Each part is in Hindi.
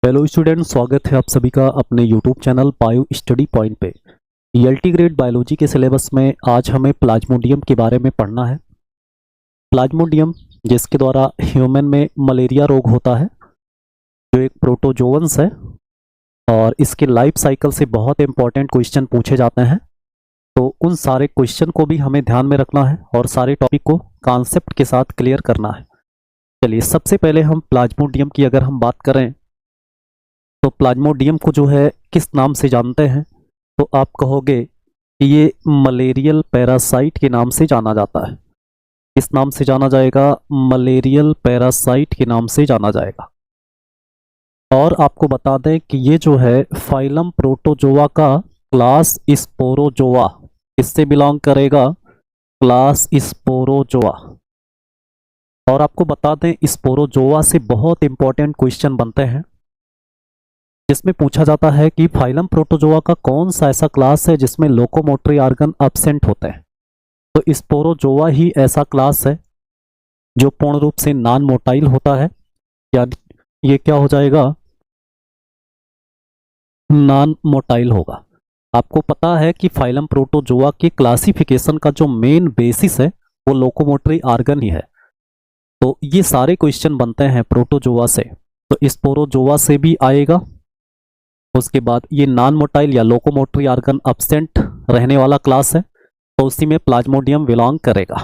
हेलो स्टूडेंट, स्वागत है आप सभी का अपने YouTube channel bio study point पे। ईएलटी ग्रेड बायोलॉजी के सिलेबस में आज हमें प्लाज्मोडियम के बारे में पढ़ना है। प्लाज्मोडियम जिसके द्वारा ह्यूमन में मलेरिया रोग होता है, जो एक प्रोटोजोअन्स है और इसके लाइफ साइकिल से बहुत इंपॉर्टेंट क्वेश्चन पूछे जाते हैं। तो उन सारे क्वेश्चन को भी हमें ध्यान में रखना है और सारे टॉपिक को कॉन्सेप्ट के साथ क्लियर करना है। चलिए, सबसे पहले हम प्लाज्मोडियम की अगर हम बात करें तो प्लाज्मोडियम को जो है किस नाम से जानते हैं, तो आप कहोगे कि ये मलेरियल पैरासाइट के नाम से जाना जाता है। इस नाम से जाना जाएगा, मलेरियल पैरासाइट के नाम से जाना जाएगा। और आपको बता दें कि ये जो है फाइलम प्रोटोजोआ का क्लास स्पोरोजोआ, इससे बिलोंग करेगा, क्लास स्पोरोजोआ। और आपको बता दें स्पोरोजोआ से बहुत इंपॉर्टेंट क्वेश्चन बनते हैं, जिसमें पूछा जाता है कि फाइलम प्रोटोजोआ का कौन सा ऐसा क्लास है जिसमें लोकोमोटरी ऑर्गन एब्सेंट होते हैं। तो स्पोरोजोआ ही ऐसा क्लास है जो पूर्ण रूप से नॉन मोटाइल होता है, यानी ये क्या हो जाएगा, नॉन मोटाइल होगा। आपको पता है कि फाइलम प्रोटोजोआ के क्लासिफिकेशन का जो मेन बेसिस है वो लोकोमोटरी ऑर्गन ही है। तो ये सारे क्वेश्चन बनते हैं प्रोटोजोआ से, तो स्पोरोजोआ से भी आएगा। उसके बाद ये नॉन मोटाइल या लोकोमोटरी ऑर्गन एब्सेंट रहने वाला क्लास है, तो उसी में प्लाज्मोडियम बिलोंग करेगा।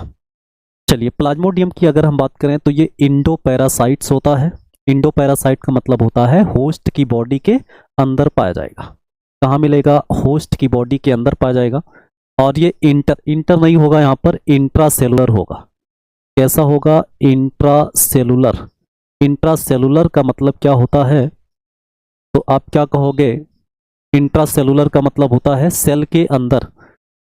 चलिए, प्लाज्मोडियम की अगर हम बात करें तो ये इंडो पैरासाइट्स होता है। इंडो पैरासाइट का मतलब होता है होस्ट की बॉडी के अंदर पाया जाएगा। कहाँ मिलेगा? होस्ट की बॉडी के अंदर पाया जाएगा। और ये इंटर नहीं होगा, यहाँ पर इंट्रासेलुलर होगा। कैसा होगा? इंट्रासेलुलर। इंट्रासेलुलर का मतलब क्या होता है, तो आप क्या कहोगे? इंट्रासेलुलर का मतलब होता है सेल के अंदर,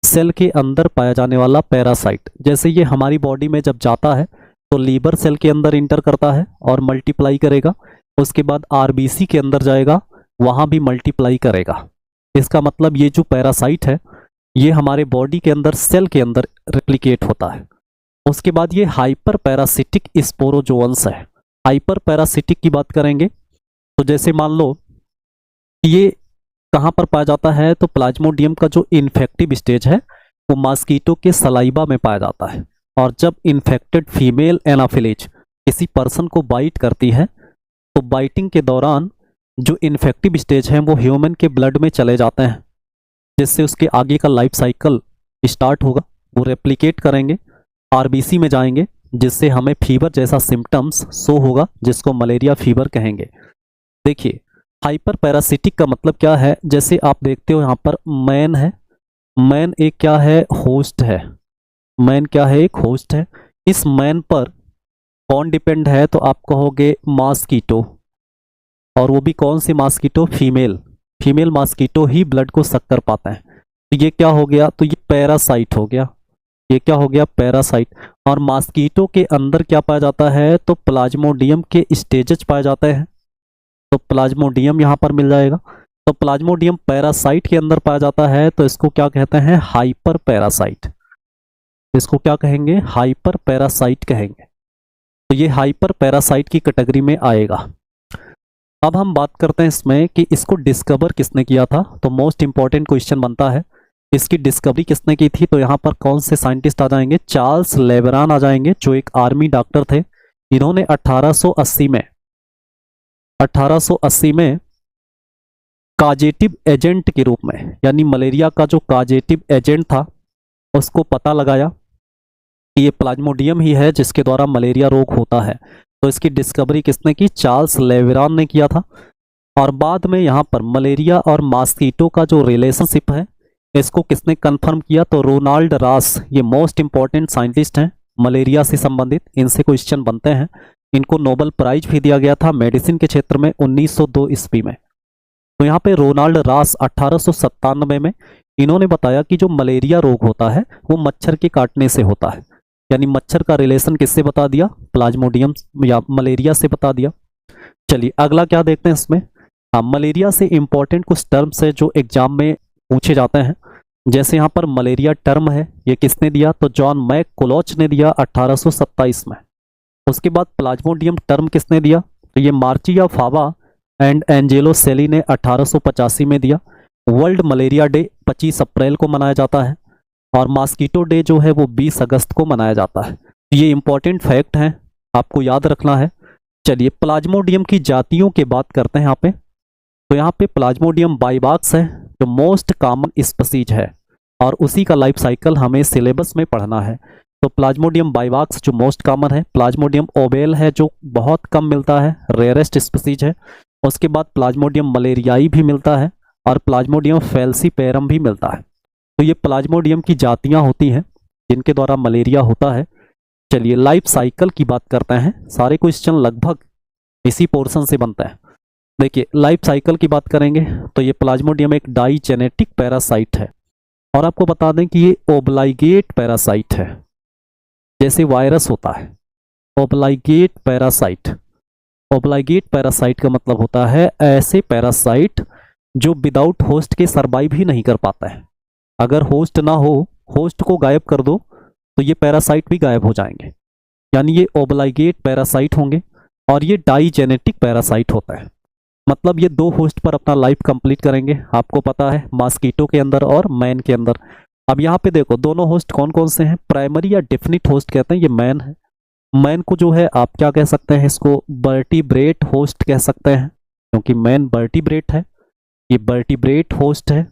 सेल के अंदर पाया जाने वाला पैरासाइट। जैसे ये हमारी बॉडी में जब जाता है तो लीवर सेल के अंदर इंटर करता है और मल्टीप्लाई करेगा। उसके बाद आरबीसी के अंदर जाएगा, वहां भी मल्टीप्लाई करेगा। इसका मतलब ये जो पैरासाइट है ये हमारे बॉडी के अंदर सेल के अंदर रेप्लिकेट होता है। उसके बाद ये हाइपर पैरासिटिक स्पोरोजोअन्स है। हाइपर पैरासिटिक की बात करेंगे तो जैसे मान लो ये कहाँ पर पाया जाता है, तो प्लाज्मोडियम का जो इन्फेक्टिव स्टेज है वो मॉस्किटो के सलाइवा में पाया जाता है। और जब इन्फेक्टेड फीमेल एनाफिलेज किसी पर्सन को बाइट करती है तो बाइटिंग के दौरान जो इन्फेक्टिव स्टेज हैं वो ह्यूमन के ब्लड में चले जाते हैं, जिससे उसके आगे का लाइफ साइकिल स्टार्ट होगा। वो रेप्लिकेट करेंगे, आरबीसी में जाएंगे, जिससे हमें फीवर जैसा सिम्टम्स शो होगा, जिसको मलेरिया फीवर कहेंगे। देखिए, हाइपर पैरासिटिक का मतलब क्या है, जैसे आप देखते हो यहाँ पर मैन है। मैन एक क्या है? होस्ट है। मैन क्या है? एक होस्ट है। इस मैन पर कौन डिपेंड है, तो आप कहोगे मॉस्किटो। और वो भी कौन सी मॉस्किटो? फीमेल। फीमेल मॉस्किटो ही ब्लड को सक कर पाता है। तो ये क्या हो गया? तो ये पैरासाइट हो गया। ये क्या हो गया? पैरासाइट। और मॉस्किटो के अंदर क्या पाया जाता है, तो प्लाज्मोडियम के स्टेजेस पाए जाते हैं। तो प्लाज्मोडियम यहाँ पर मिल जाएगा। तो प्लाज्मोडियम पैरासाइट के अंदर पाया जाता है, तो इसको क्या कहते हैं? Hyper parasite. इसको क्या कहेंगे? हाइपर पैरासाइट कहेंगे। तो ये हाइपर पैरासाइट की कैटेगरी में आएगा। अब हम बात करते हैं इसमें कि इसको डिस्कवर किसने किया था। तो मोस्ट इंपॉर्टेंट क्वेश्चन बनता है, इसकी डिस्कवरी किसने की थी। तो यहाँ पर कौन से साइंटिस्ट आ जाएंगे? चार्ल्स लेब्रान आ जाएंगे, जो एक आर्मी डॉक्टर थे। इन्होंने 1880 में काजेटिव एजेंट के रूप में, यानी मलेरिया का जो काजेटिव एजेंट था उसको पता लगाया कि ये प्लाज्मोडियम ही है जिसके द्वारा मलेरिया रोग होता है। तो इसकी डिस्कवरी किसने की? चार्ल्स लेब्रान ने किया था। और बाद में यहाँ पर मलेरिया और मॉस्किटो का जो रिलेशनशिप है इसको किसने कंफर्म किया? तो रोनाल्ड रॉस। ये मोस्ट इंपॉर्टेंट साइंटिस्ट हैं मलेरिया से संबंधित, इनसे क्वेश्चन बनते हैं। इनको नोबेल प्राइज भी दिया गया था मेडिसिन के क्षेत्र में 1902 ईस्वी में। तो यहाँ पे रोनाल्ड रॉस 1897 में इन्होंने बताया कि जो मलेरिया रोग होता है वो मच्छर के काटने से होता है। यानी मच्छर का रिलेशन किससे बता दिया? प्लाज्मोडियम या मलेरिया से बता दिया। चलिए, अगला क्या देखते हैं इसमें। हाँ, मलेरिया से इंपॉर्टेंट कुछ टर्म्स है जो एग्जाम में पूछे जाते हैं। जैसे यहाँ पर मलेरिया टर्म है, ये किसने दिया? तो जॉन मैककुलॉच ने दिया 1827 में। उसके बाद प्लाज्मोडियम टर्म किसने दिया? तो ये मार्चिया फावा एंड एंजेलो सेली ने 1885 में दिया। वर्ल्ड मलेरिया डे 25 अप्रैल को मनाया जाता है और मॉस्किटो डे जो है वो 20 अगस्त को मनाया जाता है। ये इंपॉर्टेंट फैक्ट हैं, आपको याद रखना है। चलिए प्लाज्मोडियम की जातियों की बात करते हैं यहाँ पे। तो यहाँ पे प्लाज्मोडियम बाइवाक्स है जो मोस्ट कॉमन स्पीसीज है और उसी का लाइफ साइकिल हमें सिलेबस में पढ़ना है। तो प्लाज्मोडियम बाइवाक्स जो मोस्ट कॉमन है, प्लाज्मोडियम ओवेल है जो बहुत कम मिलता है, रेयरेस्ट स्पीसीज है। उसके बाद प्लाज्मोडियम मलेरियाई भी मिलता है और प्लाज्मोडियम फैल्सीपेरम भी मिलता है। तो ये प्लाज्मोडियम की जातियां होती हैं जिनके द्वारा मलेरिया होता है। चलिए लाइफ साइकिल की बात करते हैं, सारे क्वेश्चन लगभग इसी पोर्शन से बनता है। देखिए लाइफ साइकिल की बात करेंगे तो ये प्लाज्मोडियम एक डाइजेनेटिक पैरासाइट है और आपको बता दें कि ये ओब्लाइगेट पैरासाइट है, जैसे वायरस होता है। ओब्लाइगेट पैरासाइट, ओब्लाइगेट पैरासाइट का मतलब होता है ऐसे पैरासाइट जो विदाउट होस्ट के सर्वाइव ही नहीं कर पाता है। अगर होस्ट ना हो, होस्ट को गायब कर दो तो ये पैरासाइट भी गायब हो जाएंगे, यानी ये ओब्लाइगेट पैरासाइट होंगे। और ये डाइजेनेटिक पैरासाइट होता है, मतलब ये दो होस्ट पर अपना लाइफ कंप्लीट करेंगे। आपको पता है मॉस्किटो के अंदर और मैन के अंदर। अब यहाँ पे देखो दोनों होस्ट कौन कौन से हैं, प्राइमरी या डेफिनिट होस्ट कहते हैं, ये मैन है। मैन को जो है आप क्या कह सकते हैं, इसको वर्टिब्रेट होस्ट कह सकते हैं क्योंकि मैन वर्टिब्रेट है, ये वर्टिब्रेट होस्ट है।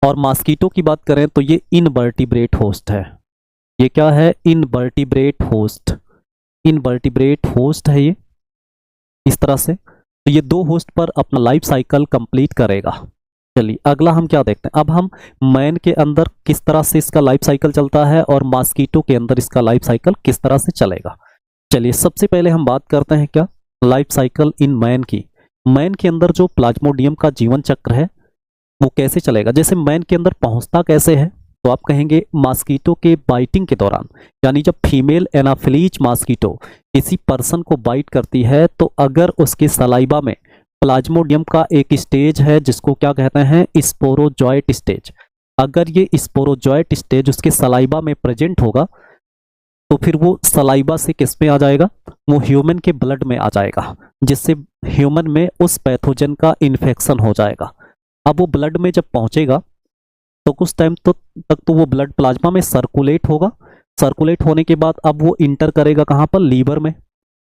और मॉस्किटो की बात करें तो ये इनवर्टिब्रेट होस्ट है। ये क्या है, इनवर्टिब्रेट होस्ट, इनवर्टिब्रेट होस्ट है ये इस तरह से। तो ये दो होस्ट पर अपना लाइफ साइकिल कंप्लीट करेगा। चलिए अगला हम क्या देखते हैं, अब हम मैन के अंदर किस तरह से इसका लाइफ साइकिल चलता है और मॉस्किटो के अंदर इसका लाइफ साइकिल किस तरह से चलेगा। चलिए सबसे पहले हम बात करते हैं क्या, लाइफ साइकिल इन मैन की। मैन के अंदर जो प्लाज्मोडियम का जीवन चक्र है वो कैसे चलेगा, जैसे मैन के अंदर पहुंचता कैसे है, तो आप कहेंगे मॉस्किटो के बाइटिंग के दौरान, यानी जब फीमेल एनाफिलीज मॉस्किटो किसी पर्सन को बाइट करती है तो अगर उसके सलाइवा में प्लाज्मोडियम का एक स्टेज है जिसको क्या कहते हैं, स्पोरोजॉइट स्टेज। अगर ये स्पोरोजॉइट स्टेज उसके सलाइवा में प्रेजेंट होगा तो फिर वो सलाइवा से किस में आ जाएगा, वो ह्यूमन के ब्लड में आ जाएगा, जिससे ह्यूमन में उस पैथोजन का इन्फेक्शन हो जाएगा। अब वो ब्लड में जब पहुंचेगा तो कुछ टाइम तक तो वो ब्लड प्लाज्मा में सर्कुलेट होगा। सर्कुलेट होने के बाद अब वो इंटर करेगा कहाँ पर, लीवर में,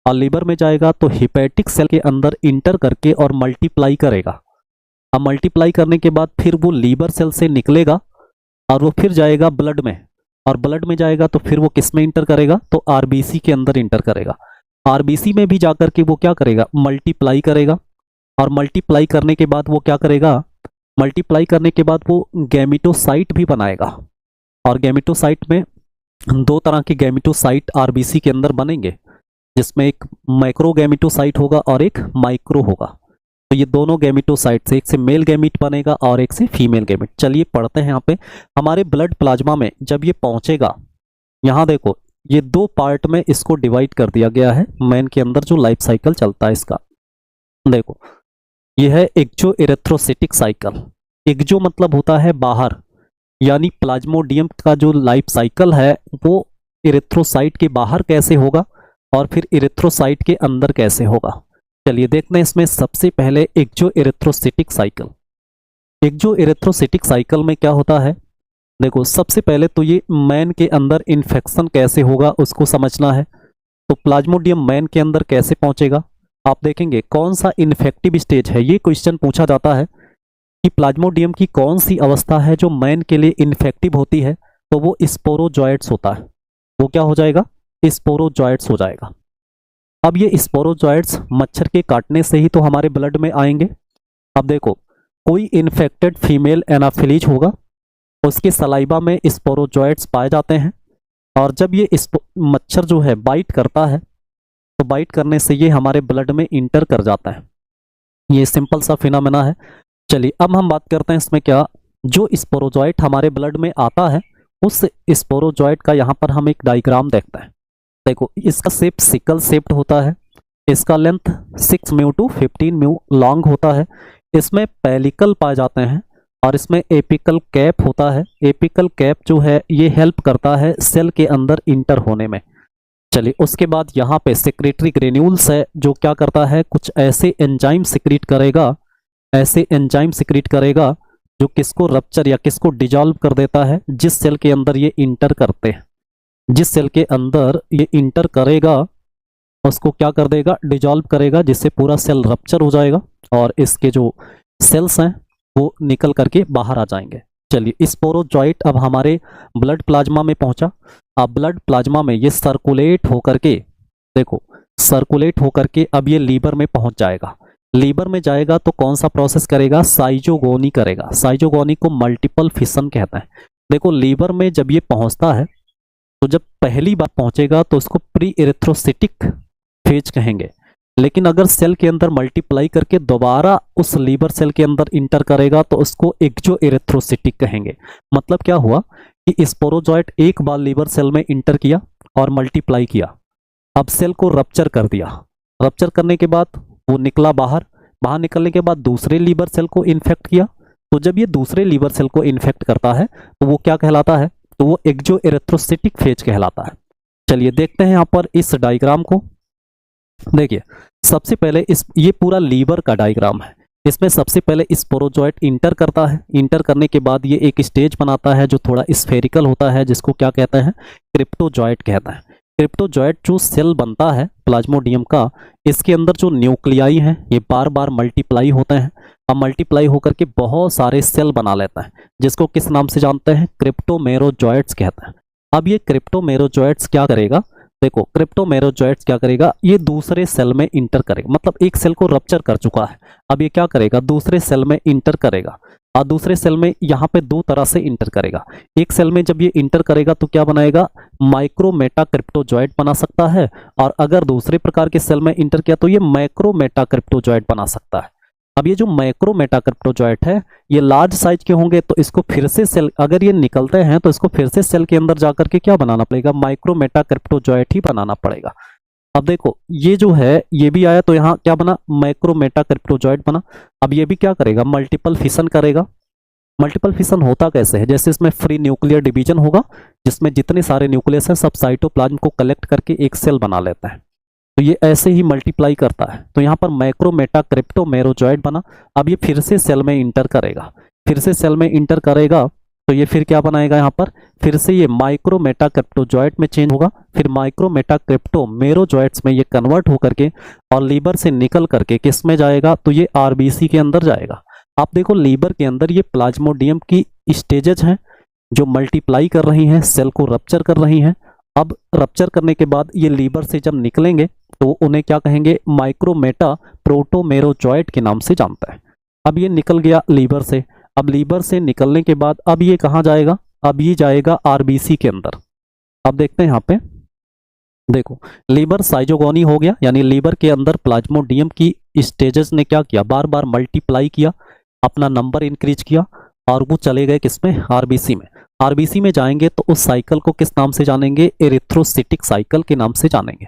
और लीवर में जाएगा तो हिपैटिक सेल के अंदर इंटर करके और मल्टीप्लाई करेगा। अब मल्टीप्लाई करने के बाद फिर वो लीवर सेल से निकलेगा और वो फिर जाएगा ब्लड में, और ब्लड में जाएगा तो फिर वो किस में इंटर करेगा, तो आरबीसी के अंदर इंटर करेगा। आरबीसी में भी जाकर के वो क्या करेगा, मल्टीप्लाई करेगा, और मल्टीप्लाई करने के बाद वो क्या करेगा, मल्टीप्लाई करने के बाद वो गैमिटोसाइट भी बनाएगा। और गैमिटोसाइट में दो तरह के गैमिटोसाइट आरबीसी के अंदर बनेंगे, जिसमें एक माइक्रो गैमिटोसाइट होगा और एक माइक्रो होगा। तो ये दोनों गैमिटोसाइट से एक से मेल गैमिट बनेगा और एक से फीमेल गैमिट। चलिए पढ़ते हैं यहाँ पे, हमारे ब्लड प्लाज्मा में जब ये पहुंचेगा, यहाँ देखो ये दो पार्ट में इसको डिवाइड कर दिया गया है। मैन के अंदर जो लाइफ साइकिल चलता है इसका देखो, यह है एक्जो इरेथ्रोसिटिक साइकिल। एक्जो मतलब होता है बाहर, यानी प्लाज्मोडियम का जो लाइफ साइकिल है वो इरेथ्रोसाइट के बाहर कैसे होगा और फिर इरेथ्रोसाइट के अंदर कैसे होगा। चलिए देखते हैं इसमें सबसे पहले एक्जो इरेथ्रोसिटिक साइकिल। एक्जो इरेथ्रोसिटिक साइकिल में क्या होता है, देखो सबसे पहले तो ये मैन के अंदर इन्फेक्शन कैसे होगा उसको समझना है। तो प्लाज्मोडियम मैन के अंदर कैसे पहुंचेगा, आप देखेंगे कौन सा इन्फेक्टिव स्टेज है, ये क्वेश्चन पूछा जाता है कि प्लाज्मोडियम की कौन सी अवस्था है जो मैन के लिए इन्फेक्टिव होती है, तो वो स्पोरोजॉइट्स होता है। वो क्या हो जाएगा, स्पोरोजॉइट्स हो जाएगा। अब ये स्पोरोजॉइट्स मच्छर के काटने से ही तो हमारे ब्लड में आएंगे। अब देखो कोई इन्फेक्टेड फीमेल एनाफिलीज होगा, उसके सलाइवा में स्पोरोजॉइट्स पाए जाते हैं, और जब ये मच्छर जो है बाइट करता है तो बाइट करने से ये हमारे ब्लड में इंटर कर जाता है। ये सिंपल सा फिनोमेना है। चलिए अब हम बात करते हैं इसमें क्या, जो स्पोरोजॉइट हमारे ब्लड में आता है उस स्पोरोजॉइट का यहाँ पर हम एक डायग्राम देखते हैं। देखो इसका शेप सिकल शेप्ड होता है, इसका length 6 mu two 15 mu long होता है। इसमें पेलिकल पाए जाते हैं और इसमें एपिकल कैप होता है। एपिकल कैप जो है ये हेल्प करता है सेल के अंदर इंटर होने में। चलिए उसके बाद यहाँ पे सेक्रेटरी ग्रेन्यूल्स है जो क्या करता है, कुछ ऐसे एंजाइम सिक्रीट करेगा, ऐसे एंजाइम सिक्रीट करेगा जो किसको रप्चर या किसको डिजॉल्व कर देता है, जिस सेल के अंदर ये इंटर करते हैं, जिस सेल के अंदर ये इंटर करेगा उसको क्या कर देगा, डिजॉल्व करेगा, जिससे पूरा सेल रप्चर हो जाएगा और इसके जो सेल्स हैं वो निकल करके बाहर आ जाएंगे। चलिए स्पोरोजॉइट अब हमारे ब्लड प्लाज्मा में पहुंचा। अब ब्लड प्लाज्मा में ये सर्कुलेट होकर के, देखो सर्कुलेट होकर के अब ये लीवर में पहुंच जाएगा। लीवर में जाएगा तो कौन सा प्रोसेस करेगा, साइजोगोनी करेगा। साइजोगोनी को मल्टीपल फिशन कहते हैं। देखो लीवर में जब ये पहुंचता है तो जब पहली बार पहुंचेगा तो उसको प्री एरिथ्रोसिटिक फेज कहेंगे, लेकिन अगर सेल के अंदर मल्टीप्लाई करके दोबारा उस लीवर सेल के अंदर इंटर करेगा तो उसको एक्जो एरिथ्रोसिटिक कहेंगे। मतलब क्या हुआ कि स्पोरोजॉइट एक बार लीवर सेल में इंटर किया और मल्टीप्लाई किया, अब सेल को रप्चर कर दिया। रप्चर करने के बाद वो निकला बाहर, बाहर निकलने के बाद दूसरे लीवर सेल को इन्फेक्ट किया। तो जब ये दूसरे लीवर सेल को इन्फेक्ट करता है तो वो क्या कहलाता है, तो वो एक्जो एरिथ्रोसिटिक फेज कहलाता है। चलिए देखते हैं यहाँ पर इस डायग्राम को। देखिए सबसे पहले ये पूरा लीवर का डायग्राम है। इसमें सबसे पहले स्पोरोजॉइट इंटर करता है। इंटर करने के बाद ये एक स्टेज बनाता है जो थोड़ा स्फेरिकल होता है, जिसको क्या कहते हैं, क्रिप्टोजॉइट कहते हैं। क्रिप्टोजॉइट जो सेल बनता है प्लाज्मोडियम का, इसके अंदर जो न्यूक्लियाई हैं ये बार बार मल्टीप्लाई होते हैं। अब मल्टीप्लाई होकर के बहुत सारे सेल बना लेता है, जिसको किस नाम से जानते हैं, क्रिप्टोमेरोजॉइट्स कहते हैं। अब ये क्रिप्टोमेरोजॉइट्स क्या करेगा, देखो क्रिप्टोमेरोजॉइट्स क्या करेगा, ये दूसरे सेल में इंटर करेगा। मतलब एक सेल को रप्चर कर चुका है, अब ये क्या करेगा, दूसरे सेल में इंटर करेगा। और दूसरे सेल में यहाँ पे दो तरह से इंटर करेगा। एक सेल में जब ये इंटर करेगा तो क्या बनाएगा, माइक्रोमेटा क्रिप्टोजॉइट बना सकता है, और अगर दूसरे प्रकार के सेल में इंटर किया तो ये मैक्रोमेटा क्रिप्टोजॉइट बना सकता है। अब ये जो मैक्रोमेटा क्रिप्टोजॉइट है ये लार्ज साइज के होंगे, तो इसको फिर से सेल, अगर ये निकलते हैं तो इसको फिर से सेल के अंदर जाकर के क्या बनाना पड़ेगा, माइक्रोमेटा क्रिप्टोजॉइट ही बनाना पड़ेगा। अब देखो ये जो है ये भी आया तो यहाँ क्या बना, मैक्रोमेटा क्रिप्टोजॉइट बना। अब ये भी क्या करेगा, मल्टीपल फिशन करेगा। मल्टीपल फिशन होता कैसे है, जैसे इसमें फ्री न्यूक्लियर डिवीजन होगा, जिसमें जितने सारे न्यूक्लियस हैं सब साइटोप्लाज्म को कलेक्ट करके एक सेल बना लेता है। तो ये ऐसे ही मल्टीप्लाई करता है। तो यहाँ पर मैक्रोमेटा क्रिप्टोमेरोजॉइट बना। अब ये फिर से सेल में इंटर करेगा, फिर से सेल में इंटर करेगा तो ये फिर क्या बनाएगा, यहाँ पर फिर से ये माइक्रोमेटा क्रिप्टोजॉइट में चेंज होगा, फिर माइक्रोमेटा क्रिप्टोमेरोजॉइट्स में ये कन्वर्ट होकर के और लीवर से निकल करके किस में जाएगा, तो ये आरबीसी के अंदर जाएगा। आप देखो लीवर के अंदर ये प्लाज्मोडियम की स्टेजेस हैं जो मल्टीप्लाई कर रही हैं, सेल को रप्चर कर रही हैं। अब रप्चर करने के बाद ये लीवर से जब निकलेंगे तो उन्हें क्या कहेंगे, माइक्रोमेटा प्रोटोमेरोजॉइट के नाम से जानता है। अब ये निकल गया लीवर से। अब लीवर से निकलने के बाद अब ये कहाँ जाएगा, अब ये जाएगा आरबीसी के अंदर। अब देखते हैं यहाँ पे, देखो लीवर साइजोगोनी हो गया, यानी लीवर के अंदर प्लाज्मोडियम की स्टेजेस ने क्या किया, बार बार मल्टीप्लाई किया, अपना नंबर इंक्रीज किया और वो चले गए किसमें, आरबीसी में। आरबीसी में जाएंगे तो उस साइकिल को किस नाम से जानेंगे, एरिथ्रोसिटिक साइकिल के नाम से जानेंगे।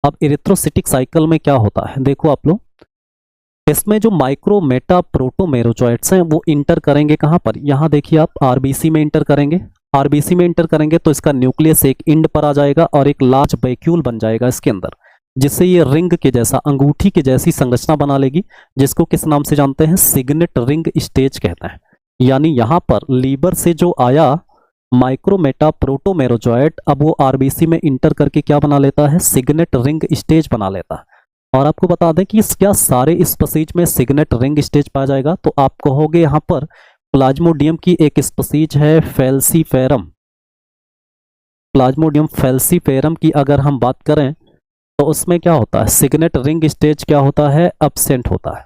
अब एरिथ्रोसिटिक साइकिल में क्या होता है, देखो आप लोग, इसमें जो माइक्रोमेटा प्रोटोमेरोजॉइट्स हैं वो इंटर करेंगे कहाँ पर, यहाँ देखिए आप आरबीसी में इंटर करेंगे। आरबीसी में इंटर करेंगे तो इसका न्यूक्लियस एक इंड पर आ जाएगा और एक लार्ज वैक्यूल बन जाएगा इसके अंदर, जिससे ये रिंग के जैसा, अंगूठी के जैसी संरचना बना लेगी, जिसको किस नाम से जानते हैं, सिग्नेट रिंग स्टेज कहते हैं। यानी यहाँ पर लीवर से जो आया माइक्रोमेटा प्रोटोमेरोजॉइट, अब वो आरबीसी में इंटर करके क्या बना लेता है, सिग्नेट रिंग स्टेज बना लेता है। और आपको बता दें कि क्या सारे स्पीसीज में सिग्नेट रिंग स्टेज पाया जाएगा, तो आप कहोगे यहाँ पर प्लाज्मोडियम की एक स्पीसीज है फैल्सीफेरम। प्लाज्मोडियम फैल्सीफेरम की अगर हम बात करें तो उसमें क्या होता है, सिग्नेट रिंग स्टेज क्या होता है, एब्सेंट होता है।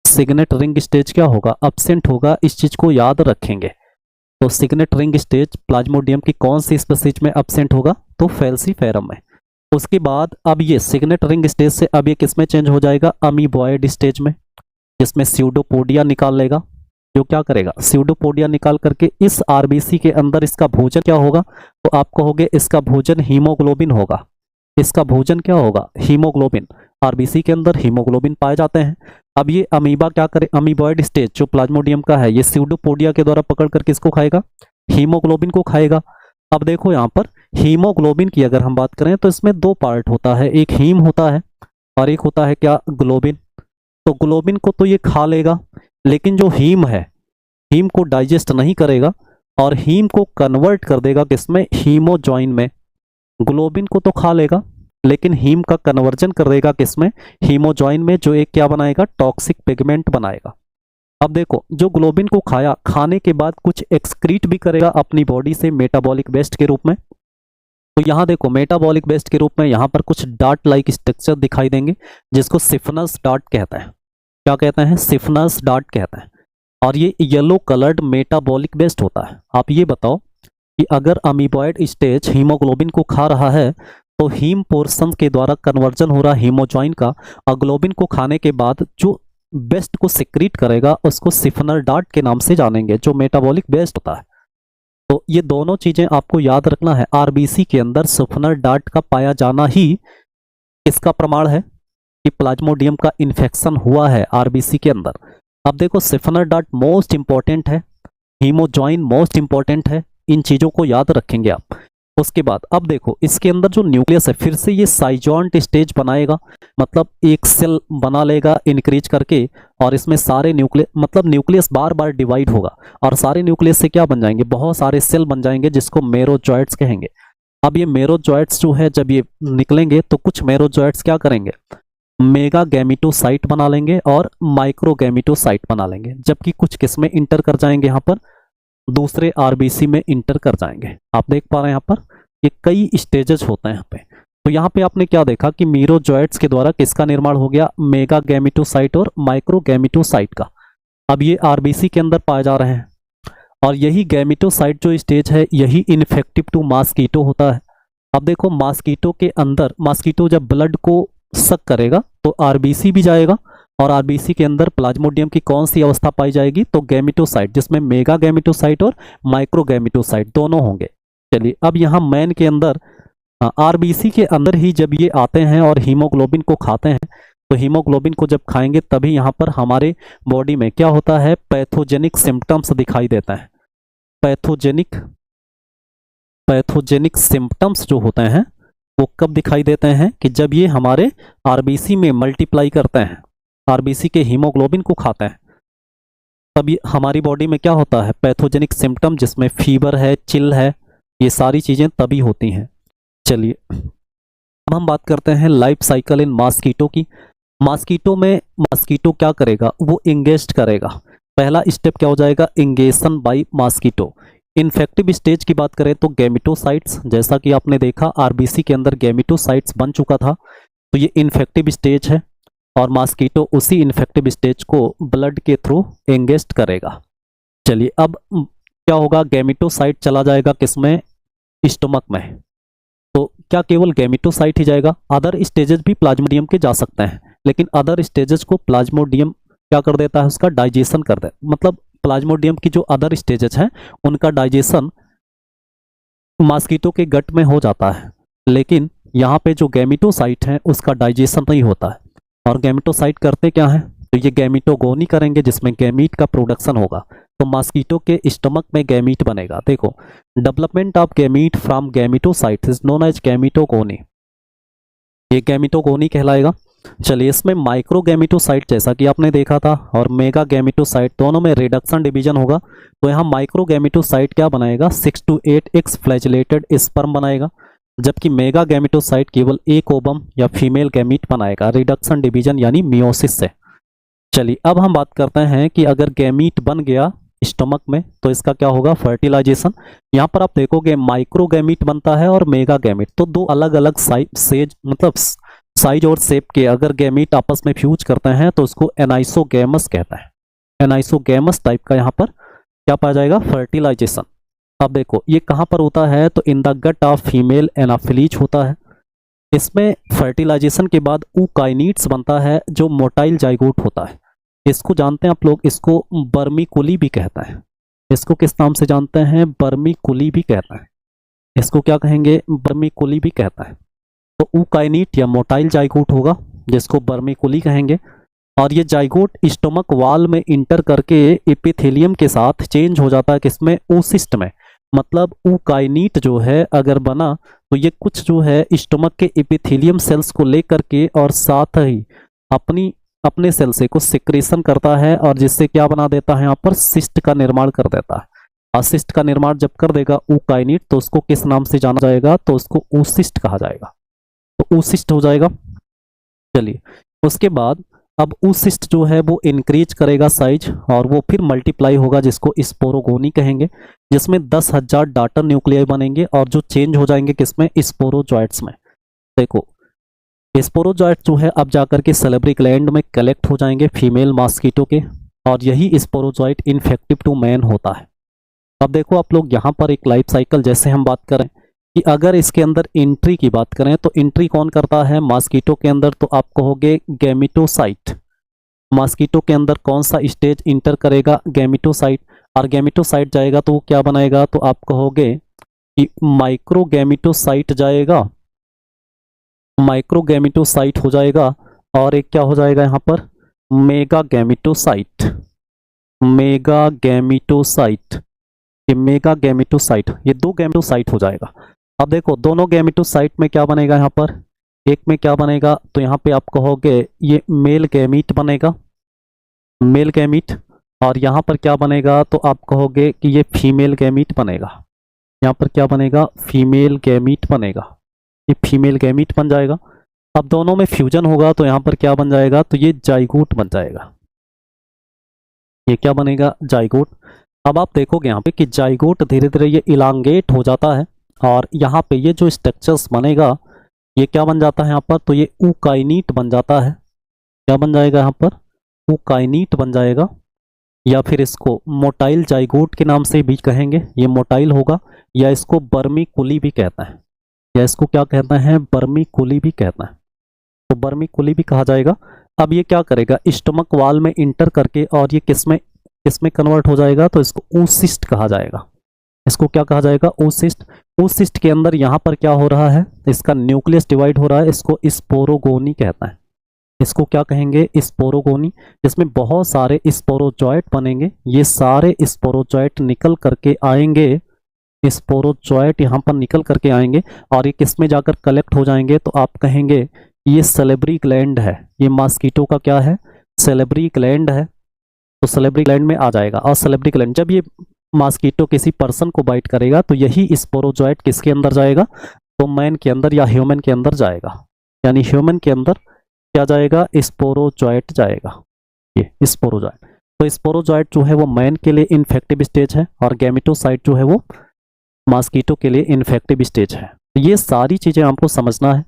सिग्नेट रिंग स्टेज क्या होगा, एब्सेंट होगा। इस चीज को याद रखेंगे। तो सिग्नेट रिंग स्टेज प्लाज्मोडियम की कौन सी स्पीसीज में एब्सेंट होगा, तो फैल्सीफेरम में। उसके बाद अब ये सिग्नेट रिंग स्टेज से अब ये किस में चेंज हो जाएगा, अमीबॉयड स्टेज में, जिसमें स्यूडोपोडिया निकाल लेगा। जो क्या करेगा, स्यूडोपोडिया निकाल करके इस आरबीसी के अंदर इसका भोजन क्या होगा, तो आप कहोगे इसका भोजन हीमोग्लोबिन होगा। इसका भोजन क्या होगा, हीमोग्लोबिन। आरबीसी के अंदर हीमोग्लोबिन पाए जाते हैं। अब ये अमीबा क्या करे, अमीबॉयड स्टेज जो प्लाज्मोडियम का है, ये स्यूडोपोडिया के द्वारा पकड़ करके इसको खाएगा, हीमोग्लोबिन को खाएगा। अब देखो यहाँ पर हीमोग्लोबिन की अगर हम बात करें तो इसमें दो पार्ट होता है, एक हीम होता है और एक होता है क्या, ग्लोबिन। तो ग्लोबिन को तो ये खा लेगा, लेकिन जो हीम है, हीम को डाइजेस्ट नहीं करेगा और हीम को कन्वर्ट कर देगा किसमें, हीमोजॉइन में। ग्लोबिन को तो खा लेगा लेकिन हीम का कन्वर्जन कर देगा किसमें, हीमोजॉइन में, जो एक क्या बनाएगा, टॉक्सिक पिगमेंट बनाएगा। अब देखो, जो ग्लोबिन को खाया, खाने के बाद कुछ एक्सक्रीट भी करेगा अपनी बॉडी से मेटाबॉलिक वेस्ट के रूप में। तो यहाँ देखो, मेटाबॉलिक वेस्ट के रूप में यहाँ पर कुछ डार्ट लाइक स्ट्रक्चर दिखाई देंगे जिसको सिफनस डार्ट कहते हैं। क्या कहते हैं, सिफनस डार्ट कहते हैं। और ये येलो कलर्ड मेटाबॉलिक वेस्ट होता है। आप ये बताओ कि अगर अमीबॉइड स्टेज हीमोग्लोबिन को खा रहा है तो हीम पोर्शन के द्वारा कन्वर्जन हो रहा हीमोजॉइन का, और ग्लोबिन को खाने के बाद जो वेस्ट को सिक्रीट करेगा उसको सिफनल डार्ट के नाम से जानेंगे, जो मेटाबॉलिक वेस्ट होता है। तो ये दोनों चीजें आपको याद रखना है। आरबीसी के अंदर सिफनल डार्ट का पाया जाना ही इसका प्रमाण है कि प्लाज्मोडियम का इन्फेक्शन हुआ है आरबीसी के अंदर। अब देखो, सिफनल डार्ट मोस्ट इंपॉर्टेंट है, हीमोजॉइन मोस्ट इंपॉर्टेंट है, इन चीजों को याद रखेंगे आप। उसके बाद अब देखो, इसके अंदर जो न्यूक्लियस है, फिर से ये साइजॉन्ट स्टेज बनाएगा, मतलब एक सेल बना लेगा इंक्रीज करके, और इसमें सारे न्यूक्लियस, मतलब न्यूक्लियस बार बार डिवाइड होगा और सारे न्यूक्लियस से क्या बन जाएंगे, बहुत सारे सेल बन जाएंगे जिसको मेरोजॉइट्स कहेंगे। अब ये मेरोजॉइट्स जो है, जब ये निकलेंगे तो कुछ मेरोजॉइट्स क्या करेंगे, मेगा गैमेटोसाइट बना लेंगे और माइक्रो गैमेटोसाइट बना लेंगे, जबकि कुछ किसमें इंटर कर जाएंगे, यहाँ पर दूसरे आरबीसी में इंटर कर जाएंगे। आप देख पा रहे हैं यहाँ पर ये कई स्टेजेस होते हैं यहाँ पे। तो यहाँ पे आपने क्या देखा कि मेरोजॉइट्स के द्वारा किसका निर्माण हो गया, मेगा गैमेटोसाइट और माइक्रो गैमेटोसाइट का। अब ये आरबीसी के अंदर पाए जा रहे हैं और यही गैमेटोसाइट जो स्टेज है, यही इन्फेक्टिव टू मॉस्किटो होता है। अब देखो, मॉस्किटो के अंदर, मॉस्किटो जब ब्लड को सक करेगा तो आरबीसी भी जाएगा और आरबीसी के अंदर प्लाज्मोडियम की कौन सी अवस्था पाई जाएगी, तो गैमेटोसाइट, जिसमें मेगा गैमेटोसाइट और माइक्रो गैमेटोसाइट दोनों होंगे। चलिए, अब यहाँ मैन के अंदर, आरबीसी के अंदर ही जब ये आते हैं और हीमोग्लोबिन को खाते हैं, तो हीमोग्लोबिन को जब खाएंगे तभी यहाँ पर हमारे बॉडी में क्या होता है, पैथोजेनिक सिम्टम्स दिखाई देता है। पैथोजेनिक सिम्टम्स जो होते हैं वो कब दिखाई देते हैं, कि जब ये हमारे आरबीसी में मल्टीप्लाई करते हैं, आरबीसी के हीमोग्लोबिन को खाते हैं, तब ये हमारी बॉडी में क्या होता है, पैथोजेनिक सिम्टम, जिसमें फीवर है, चिल है, ये सारी चीजें तभी होती हैं। चलिए, अब हम बात करते हैं लाइफ साइकिल इन मॉस्किटो की। मॉस्किटो में मॉस्किटो क्या करेगा, वो इंगेस्ट करेगा। पहला स्टेप क्या हो जाएगा, ingestion by mosquito. Infective stage की बात करें तो गैमेटोसाइट्स, जैसा कि आपने देखा आरबीसी के अंदर गैमेटोसाइट्स बन चुका था, तो ये इन्फेक्टिव स्टेज है और मॉस्किटो उसी इन्फेक्टिव स्टेज को ब्लड के थ्रू एंगेस्ट करेगा। चलिए, अब क्या होगा, गैमेटोसाइट चला जाएगा किसमें, स्टमक में। तो क्या केवल गैमेटोसाइट ही जाएगा, अदर स्टेजेस भी प्लाज्मोडियम के जा सकते हैं, लेकिन अदर स्टेजेस को प्लाज्मोडियम क्या कर देता है, उसका डाइजेशन कर दे, मतलब प्लाज्मोडियम की जो अदर स्टेजेस हैं उनका डाइजेशन मॉस्किटो के गट में हो जाता है, लेकिन यहाँ पे जो गैमेटोसाइट है उसका डाइजेशन नहीं होता है। और गैमेटोसाइट करते क्या है, तो ये गैमेटोगोनी करेंगे जिसमें गैमीट का प्रोडक्शन होगा। तो मॉस्किटो के स्टमक में गैमीट बनेगा। देखो, development of gamete from gametocytes is known as gametogony, ये गैमेटोगोनी कहलाएगा। चलिए, इसमें माइक्रो गैमेटोसाइट जैसा कि आपने देखा था और मेगा गैमेटोसाइट दोनों में रिडक्शन डिवीजन होगा। तो यहाँ माइक्रो गैमेटोसाइट क्या बनाएगा, 6 to 8 एक्स फ्लैजिलेटेड स्पर्म बनाएगा, जबकि मेगा गैमेटोसाइट केवल एक ओवम या फीमेल गैमीट बनाएगा, रिडक्शन डिवीजन यानी मियोसिस से। चलिए, अब हम बात करते हैं कि अगर गैमीट बन गया स्टमक में तो इसका क्या होगा, फर्टिलाइजेशन। यहाँ पर आप देखोगे माइक्रो गैमीट बनता है और मेगा गैमीट, तो दो अलग अलग साइज और शेप के अगर गैमीट आपस में फ्यूज करते हैं तो उसको एनाइसोगैमस कहता है। एनाइसोगैमस टाइप का यहाँ पर क्या पाया जाएगा, फर्टिलाइजेशन। अब देखो, ये कहाँ पर होता है, तो in the gut of female anopheles होता है। इसमें फर्टिलाइजेशन के बाद ऊकाइनिट्स बनता है जो मोटाइल जाइगोट होता है। इसको जानते हैं आप लोग, इसको बर्मीकुली भी कहता है। इसको किस नाम से जानते हैं, बर्मीकुली भी कहता है। इसको क्या कहेंगे, बर्मीकुली भी कहता है। तो ऊकाइनिट या मोटाइल जाइगोट होगा जिसको बर्मीकुली कहेंगे, और ये जाइगोट स्टमक वाल में इंटर करके एपिथेलियम के साथ चेंज हो जाता है किसमें, oocyst में। मतलब ऊकाइनीट जो है अगर बना तो ये कुछ जो है स्टमक के एपिथेलियम सेल्स को लेकर के और साथ ही अपने सेल से कुछ सिक्रेशन करता है और जिससे क्या बना देता है यहाँ पर सिस्ट का निर्माण कर देता है। और सिस्ट का निर्माण जब कर देगा ऊकाइनीट तो उसको किस नाम से जाना जाएगा, तो उसको ऊसिस्ट कहा जाएगा। तो ऊसिस्ट हो जाएगा। चलिए उसके बाद अब ऊसिस्ट जो है वो इंक्रीज करेगा साइज और वो फिर मल्टीप्लाई होगा जिसको स्पोरोगोनी कहेंगे, जिसमें 10,000 डाटर न्यूक्लियाई बनेंगे और जो चेंज हो जाएंगे किसमें, स्पोरोजॉइट्स में। देखो स्पोरोजॉइट जो है अब जाकर के सैलिवरी ग्लैंड में कलेक्ट हो जाएंगे फीमेल मॉस्किटो के, और यही स्पोरोजॉइट इन्फेक्टिव टू मैन होता है। अब देखो आप लोग यहाँ पर एक लाइफ साइकिल जैसे हम बात करें कि अगर इसके अंदर एंट्री की बात करें तो एंट्री कौन करता है मॉस्किटो के अंदर, तो आप कहोगे गैमेटोसाइट। मॉस्किटो के अंदर कौन सा स्टेज इंटर करेगा, गैमेटोसाइट। और गैमेटोसाइट जाएगा तो वो क्या बनाएगा, तो आप कहोगे कि माइक्रोगैमेटोसाइट जाएगा, माइक्रोगैमेटोसाइट हो जाएगा। और एक क्या हो जाएगा यहाँ पर, मेगा गैमेटोसाइट, मेगा गैमेटोसाइट, ये मेगा गैमेटोसाइट, ये 2 गैमेटोसाइट हो जाएगा। अब देखो दोनों गैमेटोसाइट में क्या बनेगा यहाँ पर, एक में क्या बनेगा, तो यहाँ पे आप कहोगे ये मेल गैमीट बनेगा, मेल गैमीट। और यहाँ पर क्या बनेगा, तो आप कहोगे कि ये फीमेल गैमीट बनेगा। यहाँ पर क्या बनेगा, फीमेल गैमीट बनेगा, ये फीमेल गैमीट बन जाएगा। अब दोनों में फ्यूजन होगा तो यहाँ पर क्या बन जाएगा, तो ये जाइगोट बन जाएगा। ये क्या बनेगा, जाइगोट। अब आप देखोगे यहाँ पे कि जाइगोट धीरे धीरे ये इलांगेट हो जाता है और यहाँ पे ये जो स्ट्रक्चर्स बनेगा ये क्या बन जाता है यहाँ पर, तो ये ऊकाइनीट बन जाता है। क्या बन जाएगा यहाँ पर, ऊकाइनीट बन जाएगा, या फिर इसको मोटाइल जाइगोट के नाम से भी कहेंगे, ये मोटाइल होगा, या इसको बर्मी कुली भी कहते हैं, या इसको क्या कहते हैं, बर्मी कुली भी कहते हैं, तो बर्मी कुली भी कहा जाएगा। अब ये क्या करेगा, स्टमक वाल में इंटर करके और ये किसमें कन्वर्ट हो जाएगा, तो इसको oocyst कहा जाएगा। इसको क्या कहा जाएगा, oocyst। oocyst के अंदर यहाँ पर क्या हो रहा है, इसका न्यूक्लियस डिवाइड हो रहा है, इसको स्पोरोगोनी कहता है। इसको क्या कहेंगे, स्पोरोगोनी, जिसमें बहुत सारे स्पोरोजॉइट बनेंगे। ये सारे स्पोरोजॉइट निकल करके आएंगे, स्पोरोजॉइट यहाँ पर निकल करके आएंगे और ये किसमें जाकर कलेक्ट हो जाएंगे, तो आप कहेंगे ये सैलिवरी ग्लैंड है। ये मॉस्किटो का क्या है, सैलिवरी ग्लैंड है, तो सैलिवरी ग्लैंड में आ जाएगा। और सैलिवरी ग्लैंड जब ये मॉस्किटो किसी पर्सन को बाइट करेगा तो यही स्पोरोजॉइट किसके अंदर जाएगा, तो मैन के अंदर या ह्यूमन के अंदर जाएगा, यानी ह्यूमन के अंदर क्या जाएगा, स्पोरोजॉइट जाएगा, ये स्पोरोजॉइट। तो स्पोरोजॉइट जो है वो मैन के लिए इन्फेक्टिव स्टेज है और गैमेटोसाइट जो है वो मॉस्किटो के लिए इन्फेक्टिव स्टेज है। तो ये सारी चीज़ें आपको समझना है।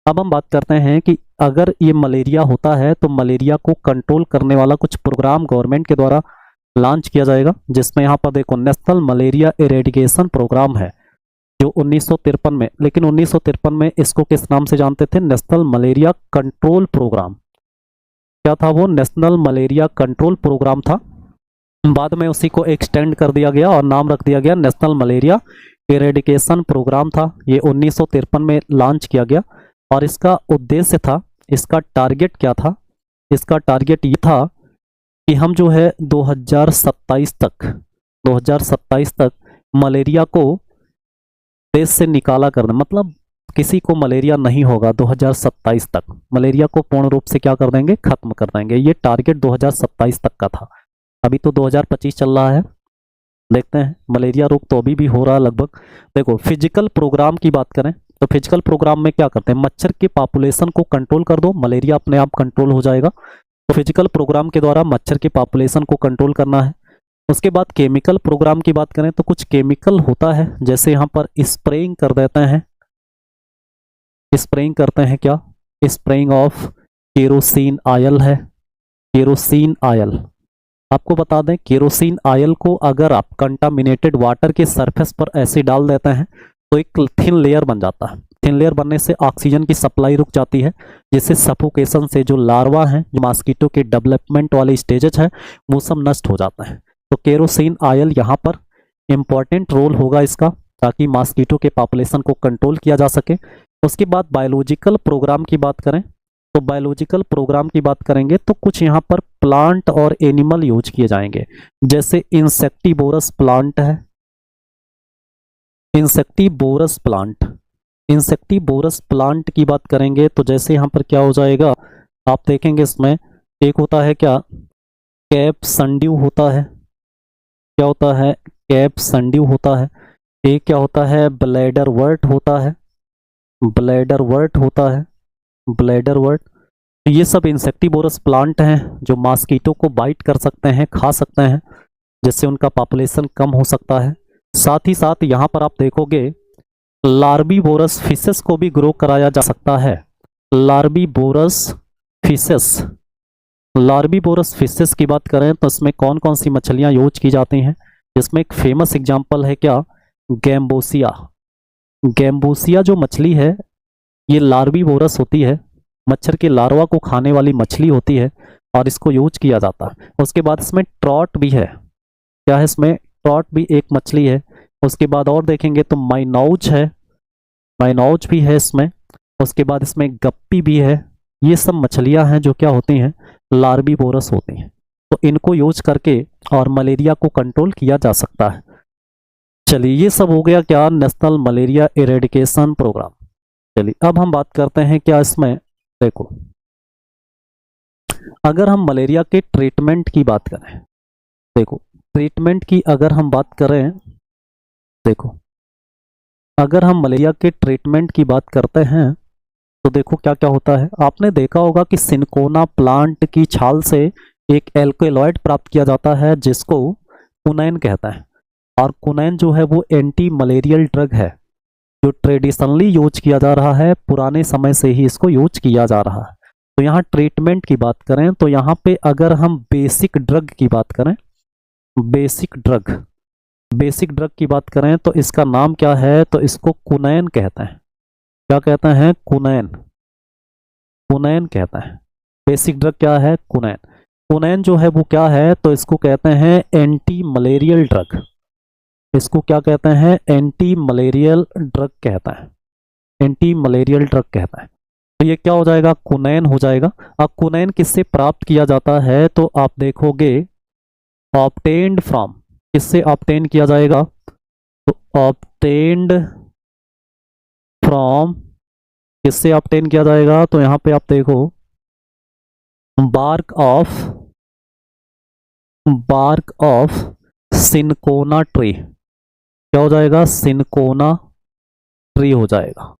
अब हम बात करते हैं कि अगर ये मलेरिया होता है तो मलेरिया को कंट्रोल करने वाला कुछ प्रोग्राम गवर्नमेंट के द्वारा लॉन्च किया जाएगा, जिसमें यहाँ पर देखो नेशनल मलेरिया इरेडिकेशन प्रोग्राम है जो 1953 में, लेकिन 1953 में इसको किस नाम से जानते थे, नेशनल मलेरिया कंट्रोल प्रोग्राम। क्या था वो, नेशनल मलेरिया कंट्रोल प्रोग्राम था। बाद में उसी को एक्सटेंड कर दिया गया और नाम रख दिया गया नेशनल मलेरिया इरेडिकेशन प्रोग्राम था। ये 1953 में लॉन्च किया गया और इसका उद्देश्य था, इसका टारगेट क्या था, इसका टारगेट ये था कि हम जो है 2027 तक मलेरिया को देश से निकाला करना, मतलब किसी को मलेरिया नहीं होगा 2027 तक, मलेरिया को पूर्ण रूप से क्या कर देंगे, खत्म कर देंगे। ये टारगेट 2027 तक का था। अभी तो 2025 चल रहा है, देखते हैं मलेरिया रोग तो अभी भी हो रहा है लगभग। देखो फिजिकल प्रोग्राम की बात करें तो फिजिकल प्रोग्राम में क्या करते हैं, मच्छर की पॉपुलेशन को कंट्रोल कर दो, मलेरिया अपने आप कंट्रोल हो जाएगा। तो फिजिकल प्रोग्राम के द्वारा मच्छर की पॉपुलेशन को कंट्रोल करना है। उसके बाद केमिकल प्रोग्राम की बात करें तो कुछ केमिकल होता है, जैसे यहाँ पर स्प्रेइंग कर देते हैं, स्प्रेइंग करते हैं क्या, स्प्रेइंग ऑफ केरोसिन ऑयल है, केरोसिन ऑयल। आपको बता दें केरोसिन ऑयल को अगर आप कंटामिनेटेड वाटर के सरफेस पर ऐसे डाल देते हैं तो एक थिन लेयर बन जाता है। थिन लेयर बनने से ऑक्सीजन की सप्लाई रुक जाती है, जिससे सफोकेशन से जो लार्वा हैं, जो मॉस्किटो के डेवलपमेंट वाले स्टेजेस हैं, वो सब नष्ट हो जाता है। तो केरोसिन ऑयल यहाँ पर इम्पॉर्टेंट रोल होगा इसका, ताकि मॉस्किटो के पॉपुलेशन को कंट्रोल किया जा सके। उसके बाद बायोलॉजिकल प्रोग्राम की बात करें तो बायोलॉजिकल प्रोग्राम की बात करेंगे तो कुछ यहाँ पर प्लांट और एनिमल यूज किए जाएंगे, जैसे इंसेक्टिवोरस प्लांट है, इंसेक्टिवोरस प्लांट। इंसेक्टिवोरस प्लांट की बात करेंगे तो जैसे यहाँ पर क्या हो जाएगा, आप देखेंगे इसमें एक होता है क्या, कैप संड्यू होता है, क्या होता है, कैप संड्यू होता है। एक क्या होता है, ब्लैडर वर्ट होता है, ब्लैडर वर्ट होता है, ब्लैडर वर्ट। ये सब इंसेक्टिवोरस प्लांट हैं जो मॉस्किटो को बाइट कर सकते हैं, खा सकते हैं, जिससे उनका पॉपुलेशन कम हो सकता है। साथ ही साथ यहाँ पर आप देखोगे लार्बीवोरस फिशेस को भी ग्रो कराया जा सकता है। लार्बीवोरस फिशेस, लार्बीवोरस फिशेस की बात करें तो इसमें कौन कौन सी मछलियाँ यूज की जाती हैं, जिसमें एक फेमस एग्जांपल है क्या, गैम्बोसिया। गैम्बोसिया जो मछली है ये लार्बीवोरस होती है, मच्छर के लार्वा को खाने वाली मछली होती है और इसको यूज किया जाता है। उसके बाद इसमें ट्रॉट भी है, क्या है इसमें, ट्रॉट भी एक मछली है। उसके बाद और देखेंगे तो माइनौज है, माइनौज भी है इसमें। उसके बाद इसमें गप्पी भी है। ये सब मछलियां हैं जो क्या होती हैं, लार्बीवोरस होती हैं। तो इनको यूज करके और मलेरिया को कंट्रोल किया जा सकता है। चलिए ये सब हो गया क्या, नेशनल मलेरिया इरेडिकेशन प्रोग्राम। चलिए अब हम बात करते हैं क्या इसमें, देखो अगर हम मलेरिया के ट्रीटमेंट की बात करें, देखो ट्रीटमेंट की अगर हम बात करें, देखो अगर हम मलेरिया के ट्रीटमेंट की बात करते हैं तो देखो क्या क्या होता है। आपने देखा होगा कि सिनकोना प्लांट की छाल से एक एल्कोलॉइड प्राप्त किया जाता है जिसको कुनैन कहता है। और कुनैन जो है वो एंटी मलेरियल ड्रग है जो ट्रेडिशनली यूज किया जा रहा है, पुराने समय से ही इसको यूज किया जा रहा है। तो यहाँ ट्रीटमेंट की बात करें तो यहाँ पे अगर हम बेसिक ड्रग की बात करें, बेसिक ड्रग, बेसिक ड्रग की बात करें तो इसका नाम क्या है, तो इसको कुनैन कहते हैं। क्या कहते हैं, कुनैन, कुनैन कहते हैं। बेसिक ड्रग क्या है, कुनैन। कुनैन जो है वो क्या है, तो इसको कहते हैं एंटी मलेरियल ड्रग। इसको क्या कहते हैं, एंटी मलेरियल ड्रग कहता है, एंटी मलेरियल ड्रग कहता है। तो ये क्या हो जाएगा, कुनैन हो जाएगा। अब कुनैन किससे प्राप्त किया जाता है, तो आप देखोगे ऑब्टेन्ड फ्रॉम, किससे ऑब्टेन किया जाएगा, तो ऑब्टेन्ड फ्रॉम, किससे ऑब्टेन किया जाएगा, तो यहाँ पे आप देखो bark of, bark of cinchona tree, क्या हो जाएगा, सिनकोना ट्री हो जाएगा।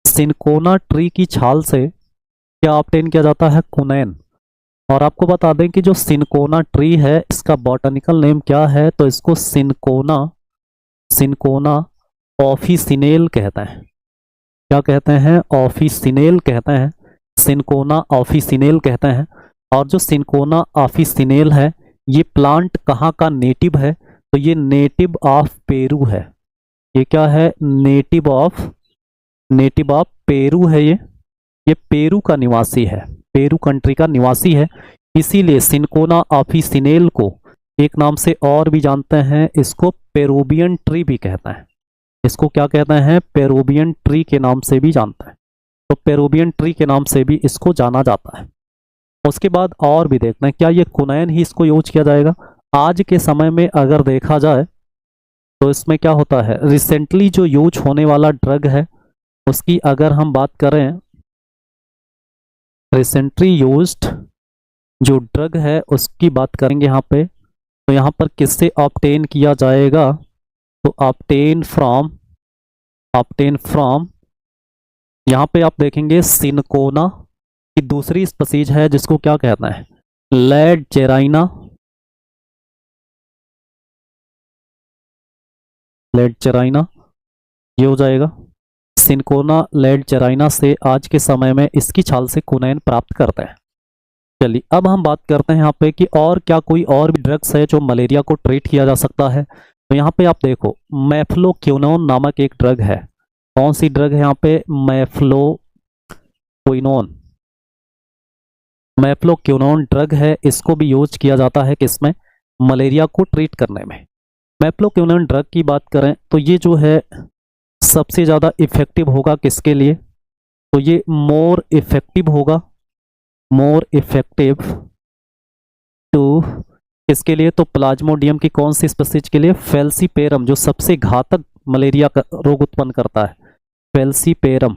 सिनकोना ट्री की छाल से क्या ऑब्टेन किया जाता है, कुनैन। और आपको बता दें कि जो सिनकोना ट्री है इसका बॉटनिकल नेम क्या है, तो इसको सिनकोना, सिनकोना ऑफिसिनेल कहते हैं। क्या कहते हैं, ऑफिसिनेल कहते हैं, सिनकोना ऑफिसिनेल कहते हैं। और जो सिनकोना ऑफिसिनेल है ये प्लांट कहाँ का नेटिव है, तो ये नेटिव ऑफ पेरू है। ये क्या है, native of, native of Peru है। ये पेरू का निवासी है, पेरू कंट्री का निवासी है। इसीलिए सिनकोना ऑफिसिनेल को एक नाम से और भी जानते हैं, इसको पेरूवियन ट्री भी कहते हैं। इसको क्या कहते हैं, पेरूवियन ट्री के नाम से भी जानते हैं। तो पेरूवियन ट्री के नाम से भी इसको जाना जाता है। उसके बाद और भी देखते हैं क्या ये कुनैन ही इसको यूज किया जाएगा। आज के समय में अगर देखा जाए तो इसमें क्या होता है, रिसेंटली जो यूज होने वाला ड्रग है उसकी अगर हम बात करें, रिसेंटली यूज्ड जो ड्रग है उसकी बात करेंगे यहाँ पे, तो यहाँ पर किससे ऑब्टेन किया जाएगा, तो ऑब्टेन फ्रॉम, ऑब्टेन फ्रॉम, यहाँ पे आप देखेंगे सिनकोना की दूसरी स्पीशीज है जिसको क्या कहते हैं, लेडजेराइना, लेडजेराइना, ये हो जाएगा। सिनकोना लेडजेराइना से आज के समय में इसकी छाल से कुनैन प्राप्त करते हैं। चलिए अब हम बात करते हैं यहाँ पे कि और क्या कोई और भी ड्रग्स है जो मलेरिया को ट्रीट किया जा सकता है। तो यहाँ पे आप देखो मैफ्लोक्विनोन नामक एक ड्रग है। कौन सी ड्रग है यहाँ पे, मैफ्लोक्विनोन, मैफ्लोक्विनोन ड्रग है। इसको भी यूज किया जाता है किसमें, मलेरिया को ट्रीट करने में। मैफ्लोक्विनोन ड्रग की बात करें तो ये जो है सबसे ज़्यादा इफेक्टिव होगा किसके लिए, तो ये मोर इफेक्टिव होगा, मोर इफेक्टिव टू किसके लिए, तो प्लाज्मोडियम की कौन सी स्पीशीज के लिए, फेल्सीपेरम, जो सबसे घातक मलेरिया का रोग उत्पन्न करता है? फैल्सीपेरम,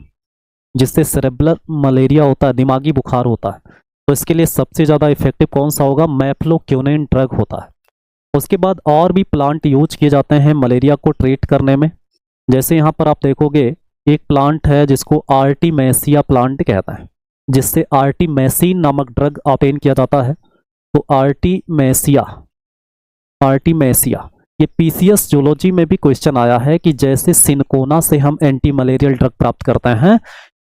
जिससे सेरेब्रल मलेरिया होता है, दिमागी बुखार होता है। तो इसके लिए सबसे ज़्यादा इफेक्टिव कौन सा होगा? मैफ्लोक्विनोन ड्रग होता है। उसके बाद और भी प्लांट यूज किए जाते हैं मलेरिया को ट्रीट करने में। जैसे यहाँ पर आप देखोगे एक प्लांट है जिसको आर्टिमेसिया प्लांट कहता है, जिससे आर्टिमेसिन नामक ड्रग ऑब्टेन किया जाता है। तो आर्टिमेसिया ये पीसीएस जूलॉजी में भी क्वेश्चन आया है कि जैसे सिनकोना से हम एंटी मलेरियल ड्रग प्राप्त करते हैं,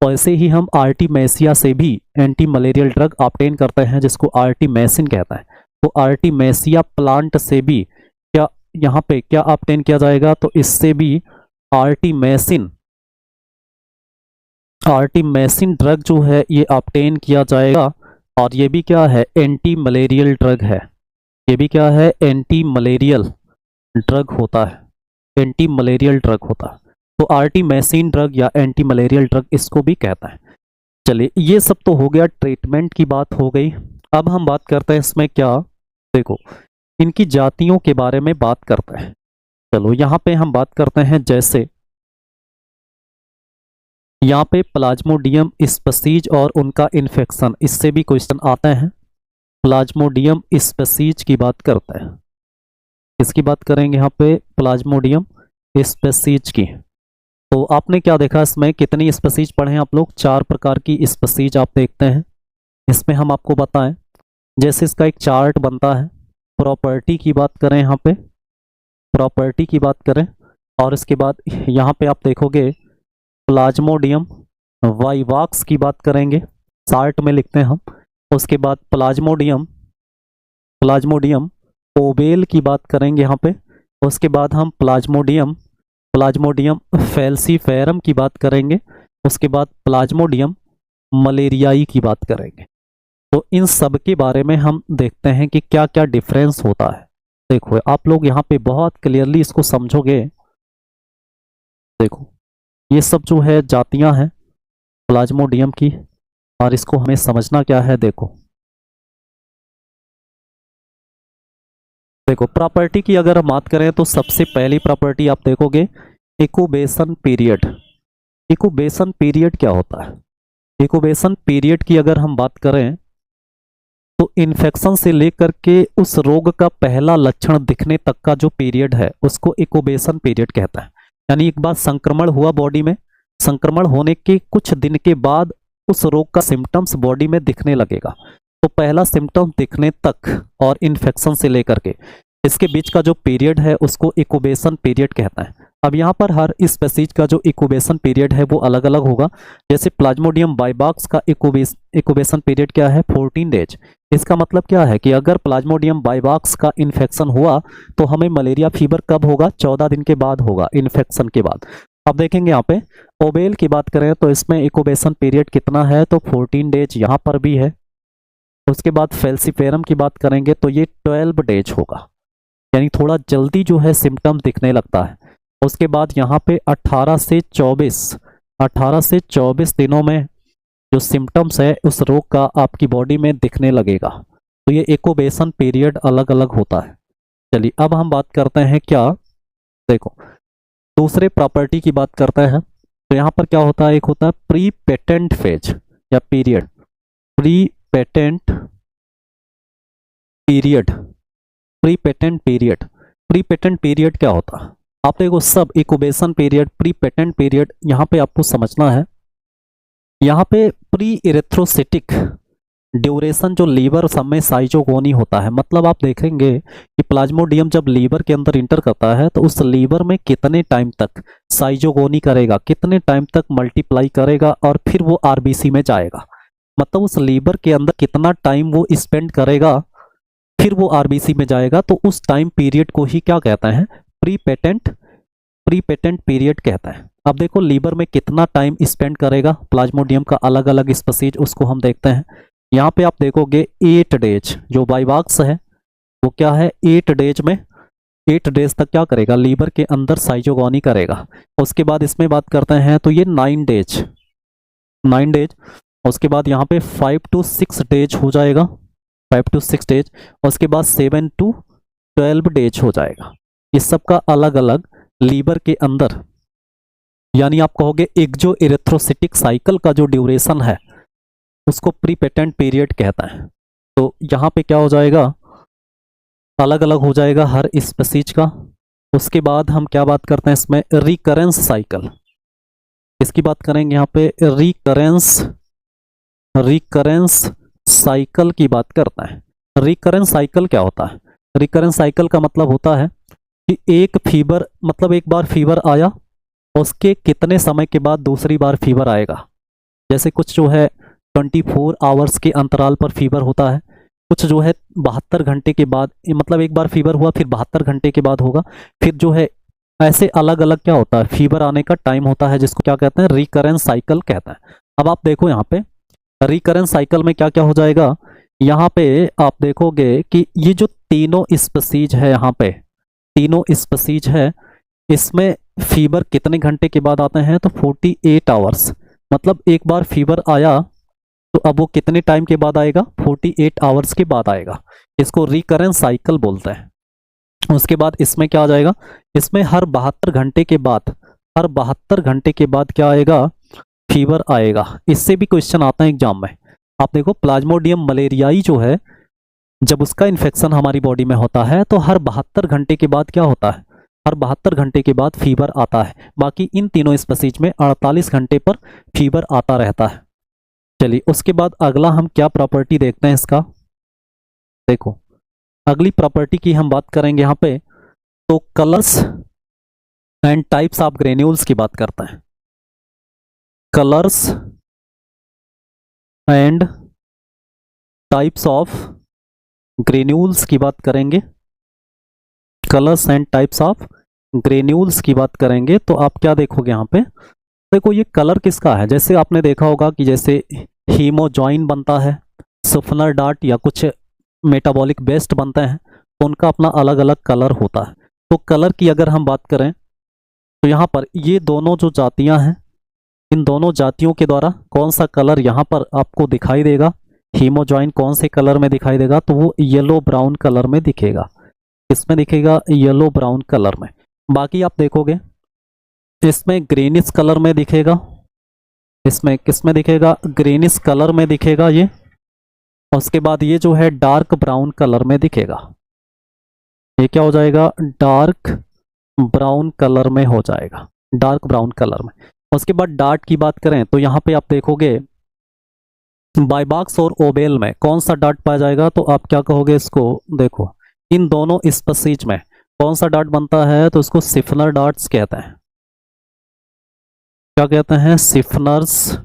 वैसे ही हम आर्टिमेसिया से भी एंटी मलेरियल ड्रग ऑब्टेन करते हैं, जिसको आर्टिमेसिन कहता है। तो आर्टिमेसिया प्लांट से भी क्या यहाँ पे क्या ऑब्टेन किया जाएगा? तो इससे भी आर्टिमेसिन ड्रग जो है ये ऑब्टेन किया जाएगा। और ये भी क्या है? एंटी मलेरियल ड्रग है। ये भी क्या है? एंटी मलेरियल ड्रग होता है, एंटी मलेरियल ड्रग होता है। तो आर्टिमेसिन ड्रग या एंटी मलेरियल ड्रग इसको भी कहता है। चलिए, ये सब तो हो गया, ट्रीटमेंट की बात हो गई। अब हम बात करते हैं इसमें क्या, देखो इनकी जातियों के बारे में बात करते हैं। चलो यहाँ पे हम बात करते हैं, जैसे यहाँ पे प्लाज्मोडियम स्पीसीज और उनका इन्फेक्शन, इससे भी क्वेश्चन आते हैं। प्लाज्मोडियम स्पीसीज की बात करते हैं। इसकी बात करेंगे यहाँ पे, प्लाज्मोडियम स्पीसीज की। तो आपने क्या देखा इसमें, कितनी स्पीसीज पढ़े हैं आप लोग? 4 प्रकार की स्पीसीज आप देखते हैं। इसमें हम आपको बताएं, जैसे इसका एक चार्ट बनता है। प्रॉपर्टी की बात करें, यहाँ पे प्रॉपर्टी की बात करें, और इसके बाद यहाँ पे आप देखोगे प्लाज्मोडियम वाइवाक्स की बात करेंगे, चार्ट में लिखते हैं हम। उसके बाद प्लाज्मोडियम ओबेल की बात करेंगे यहाँ पे। उसके बाद हम प्लाज्मोडियम फैल्सीफेरम की बात करेंगे। उसके बाद प्लाज्मोडियम मलेरियाई की बात करेंगे। तो इन सब के बारे में हम देखते हैं कि क्या क्या डिफरेंस होता है। देखो आप लोग यहाँ पे बहुत क्लियरली इसको समझोगे। देखो ये सब जो है जातियां हैं प्लाज्मोडियम की, और इसको हमें समझना क्या है। देखो प्रॉपर्टी की अगर हम बात करें तो सबसे पहली प्रॉपर्टी आप देखोगे इंक्यूबेशन पीरियड। इंक्यूबेशन पीरियड क्या होता है? इंक्यूबेशन पीरियड की अगर हम बात करें तो इन्फेक्शन से लेकर के उस रोग का पहला लक्षण दिखने तक का जो पीरियड है उसको इंक्यूबेशन पीरियड कहता है। यानी एक बार संक्रमण हुआ बॉडी में, संक्रमण होने के कुछ दिन के बाद उस रोग का सिम्टम्स बॉडी में दिखने लगेगा। तो पहला सिम्टम दिखने तक और इन्फेक्शन से लेकर के इसके बीच का जो पीरियड है उसको इंक्यूबेशन पीरियड कहता है। अब यहाँ पर हर स्पीसीज का जो इंक्यूबेशन पीरियड है वो अलग अलग होगा। जैसे प्लाज्मोडियम वाइवाक्स का इंक्यूबेशन पीरियड क्या है? 14 डेज। इसका मतलब क्या है कि अगर प्लाज्मोडियम वाइवाक्स का इन्फेक्शन हुआ तो हमें मलेरिया फीवर कब होगा? 14 दिन के बाद होगा, इन्फेक्शन के बाद। अब देखेंगे यहाँ पे ओबेल की बात करें तो इसमें इंक्यूबेशन पीरियड कितना है? तो 14 डेज यहाँ पर भी है। उसके बाद फैल्सीफेरम की बात करेंगे तो ये 12 डेज होगा, यानी थोड़ा जल्दी जो है सिम्टम दिखने लगता है। उसके बाद यहाँ पे 18 से 24 दिनों में जो सिम्टम्स है उस रोग का आपकी बॉडी में दिखने लगेगा। तो ये इंक्यूबेशन पीरियड अलग अलग होता है। चलिए अब हम बात करते हैं क्या, देखो दूसरे प्रॉपर्टी की बात करते हैं। तो यहाँ पर क्या होता है? एक होता है प्री पेटेंट फेज या पीरियड। प्री पेटेंट पीरियड क्या होता है? आप देखो सब incubation period, pre patent period, यहाँ पे आपको समझना है। यहाँ पे प्री इरेथ्रोसिटिक ड्यूरेशन जो लीवर सब में साइजोगोनी होता है। मतलब आप देखेंगे कि प्लाज्मोडियम जब लीवर के अंदर इंटर करता है तो उस लीवर में कितने टाइम तक साइजोगोनी करेगा, कितने टाइम तक मल्टीप्लाई करेगा, और फिर वो आरबीसी में जाएगा। मतलब उस लीवर के अंदर कितना टाइम वो स्पेंड करेगा, फिर वो आरबीसी में जाएगा। तो उस टाइम पीरियड को ही क्या कहते हैं? प्री पेटेंट पीरियड कहता है। अब देखो लीवर में कितना टाइम स्पेंड करेगा प्लाज्मोडियम का अलग अलग स्पीसीज, उसको हम देखते हैं। यहाँ पे आप देखोगे 8 डेज जो वाइवाक्स है वो क्या है? 8 डेज तक क्या करेगा? लीवर के अंदर साइजोगोनी करेगा। उसके बाद इसमें बात करते हैं तो ये 9 डेज। उसके बाद यहाँ पे 5 to 6 डेज हो जाएगा, 5 to 6 डेज। उसके बाद 7 to 12 डेज हो जाएगा। इस सब का अलग अलग लीवर के अंदर, यानी आप कहोगे एक्सो एरिथ्रोसिटिक साइकिल का जो ड्यूरेशन है उसको प्री पेटेंट पीरियड कहता है। तो यहाँ पे क्या हो जाएगा, अलग अलग हो जाएगा हर स्पीसीज का। उसके बाद हम क्या बात करते हैं इसमें, रिकरेंस साइकिल। इसकी बात करेंगे यहाँ पे, रिकरेंस साइकिल की बात करते हैं। रिकरेंस साइकिल क्या होता है? रिकरेंस साइकिल का मतलब होता है कि एक फीवर, मतलब एक बार फीवर आया, उसके कितने समय के बाद दूसरी बार फीवर आएगा। जैसे कुछ जो है 24 आवर्स के अंतराल पर फीवर होता है, कुछ जो है 72 घंटे के बाद, मतलब एक बार फीवर हुआ फिर 72 घंटे के बाद होगा, फिर जो है ऐसे अलग अलग क्या होता है, फीवर आने का टाइम होता है, जिसको क्या कहते हैं, रिकरेंस साइकिल कहते हैं। अब आप देखो यहाँ पे रिकरेंस साइकिल में क्या क्या हो जाएगा। यहाँ पे आप देखोगे कि ये जो तीनों स्पीसीज है, यहाँ पे तीनों स्पीसीज है, इसमें फीवर कितने घंटे के बाद आते हैं, तो 48 आवर्स। मतलब एक बार फीवर आया तो अब वो कितने टाइम के बाद आएगा, 48 आवर्स के बाद आएगा। इसको रिकरेंस साइकिल बोलते हैं। उसके बाद इसमें क्या आ जाएगा, इसमें हर 72 घंटे के बाद, हर 72 घंटे के बाद क्या आएगा, फीवर आएगा। इससे भी क्वेश्चन आता है एग्जाम में। आप देखो प्लाज्मोडियम मलेरियाई जो है, जब उसका इन्फेक्शन हमारी बॉडी में होता है तो हर 72 घंटे के बाद क्या होता है, हर 72 घंटे के बाद फीवर आता है। बाकी इन तीनों स्पीसीज में 48 घंटे पर फीवर आता रहता है। चलिए उसके बाद अगला हम क्या प्रॉपर्टी देखते हैं इसका। देखो अगली प्रॉपर्टी की हम बात करेंगे यहाँ पे, तो colours and types of granules की बात करते हैं। Colours and types of granules की बात करेंगे। Colours and types of granules की बात करेंगे तो आप क्या देखोगे यहाँ पे, देखो ये कलर किसका है। जैसे आपने देखा होगा कि जैसे हीमोजॉइन बनता है, सुफनर डार्ट या कुछ मेटाबॉलिक बेस्ट बनते हैं, तो उनका अपना अलग अलग कलर होता है। तो कलर की अगर हम बात करें तो यहाँ पर ये दोनों जो जातियाँ हैं, इन दोनों जातियों के द्वारा कौन सा कलर यहाँ पर आपको दिखाई देगा, हीमोजॉइन कौन से कलर में दिखाई देगा, तो वो येलो ब्राउन कलर में दिखेगा। इसमें दिखेगा येलो ब्राउन कलर में। बाकी आप देखोगे इसमें ग्रीनिश कलर में दिखेगा, इसमें किसमें दिखेगा, ग्रीनिश कलर में दिखेगा ये। उसके बाद ये जो है डार्क ब्राउन कलर में दिखेगा। ये क्या हो जाएगा, डार्क ब्राउन कलर में हो जाएगा, डार्क ब्राउन कलर में। उसके बाद डार्ट की बात करें तो यहाँ पे आप देखोगे बाइबॉक्स और ओबेल में कौन सा डार्ट पाया जाएगा, तो आप क्या कहोगे इसको, देखो इन दोनों स्पीसीज में कौन सा डार्ट बनता है, तो इसको सिफनर डार्ट्स कहते हैं। क्या कहते हैं, सिफनर्स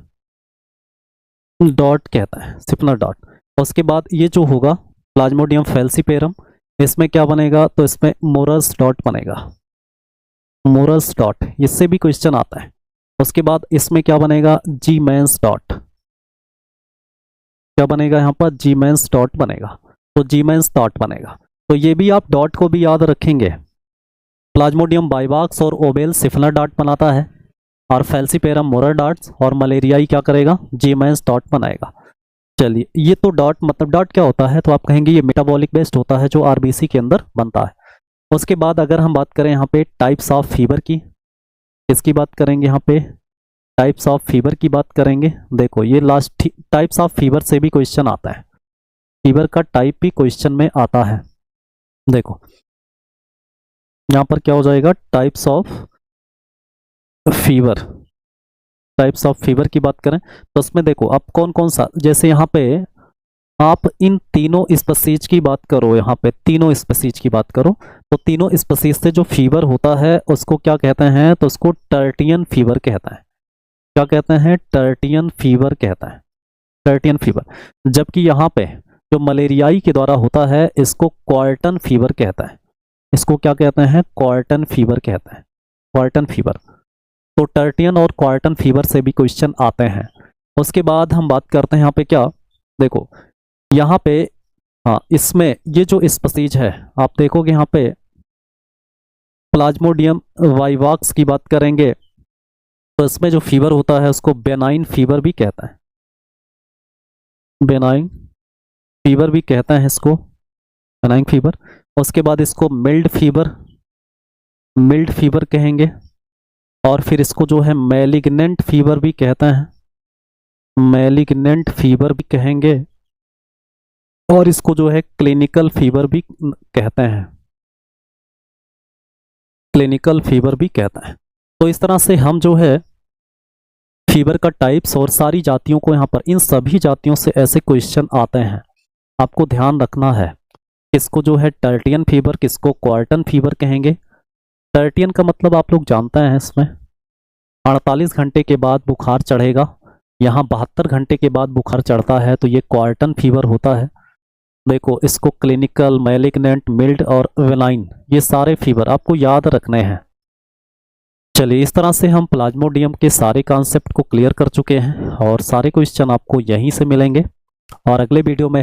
डॉट कहते हैं, सिफनर डॉट। उसके बाद ये जो होगा प्लाज्मोडियम फैल्सीपेरम, इसमें क्या बनेगा, तो इसमें मोरस डॉट बनेगा, मोरस डॉट। इससे भी क्वेश्चन आता है। उसके बाद इसमें क्या बनेगा, जी मेंस डॉट। क्या बनेगा यहाँ पर, जी मेंस डॉट बनेगा, तो जी मेंस डॉट बनेगा। तो ये भी आप डॉट को भी याद रखेंगे। प्लाज्मोडियम बाइबॉक्स और ओबेल सिफनर डॉट बनाता है, और फैल्सीपेरम मोरर डॉट्स, और मलेरियाई क्या करेगा, जी मेंस डॉट बनाएगा। चलिए ये तो डॉट, मतलब डॉट क्या होता है, तो आप कहेंगे ये मेटाबॉलिक बेस्ड होता है जो आरबीसी के अंदर बनता है। उसके बाद अगर हम बात करें यहाँ पे टाइप्स ऑफ फीवर की, इसकी बात करेंगे यहाँ पे, टाइप्स ऑफ फीवर की बात करेंगे। देखो ये लास्ट टाइप्स ऑफ फीवर से भी क्वेश्चन आता है, फीवर का टाइप भी क्वेश्चन में आता है। देखो यहाँ पर क्या हो जाएगा, types of fever, types of fever की बात करें तो उसमें देखो आप कौन कौन सा, जैसे यहाँ पे आप इन तीनों स्पीसीज की बात करो, यहाँ पे तीनों स्पीसीज की बात करो, तो तीनों स्पीसीज से जो फीवर होता है उसको क्या कहते हैं, तो उसको टर्टियन फीवर कहते हैं। क्या कहते हैं, टर्टियन फीवर कहता है, टर्टियन फीवर। जबकि यहाँ पे जो मलेरियाई के द्वारा होता है इसको क्वार्टन फीवर कहता है। इसको क्या कहते हैं, क्वार्टन फीवर कहते हैं, क्वार्टन फीवर। तो टर्टियन और क्वार्टन फीवर से भी क्वेश्चन आते हैं। उसके बाद हम बात करते हैं यहाँ पे क्या, देखो यहाँ पे, हाँ इसमें ये जो स्पीसीज है आप देखोगे यहाँ पे प्लाज्मोडियम वाइवॉक्स की बात करेंगे तो इसमें जो फीवर होता है उसको बेनाइन फीवर भी कहता है, बेनाइन फीवर भी कहता है इसको, बेनाइन फीवर। उसके बाद इसको मिल्ड फीवर, मिल्ड फीवर कहेंगे, और फिर इसको जो है मैलिग्नेंट फीवर भी कहते हैं, मैलिग्नेंट फीवर भी कहेंगे, और इसको जो है क्लिनिकल फीवर भी कहते हैं, क्लिनिकल फीवर भी कहते हैं। तो इस तरह से हम जो है फीवर का टाइप्स और सारी जातियों को यहाँ पर, इन सभी जातियों से ऐसे क्वेश्चन आते हैं, आपको ध्यान रखना है। किसको जो है टर्टियन फीवर, किसको क्वार्टन फीवर कहेंगे। टर्टियन का मतलब आप लोग जानते हैं, इसमें 48 घंटे के बाद बुखार चढ़ेगा, यहाँ 72 घंटे के बाद बुखार चढ़ता है, तो ये क्वार्टन फीवर होता है। देखो इसको क्लिनिकल, मैलिग्नेंट, मिल्ड और वेलाइन, ये सारे फीवर आपको याद रखने हैं। चलिए, इस तरह से हम प्लाज्मोडियम के सारे कॉन्सेप्ट को क्लियर कर चुके हैं और सारे क्वेश्चन आपको यहीं से मिलेंगे, और अगले वीडियो में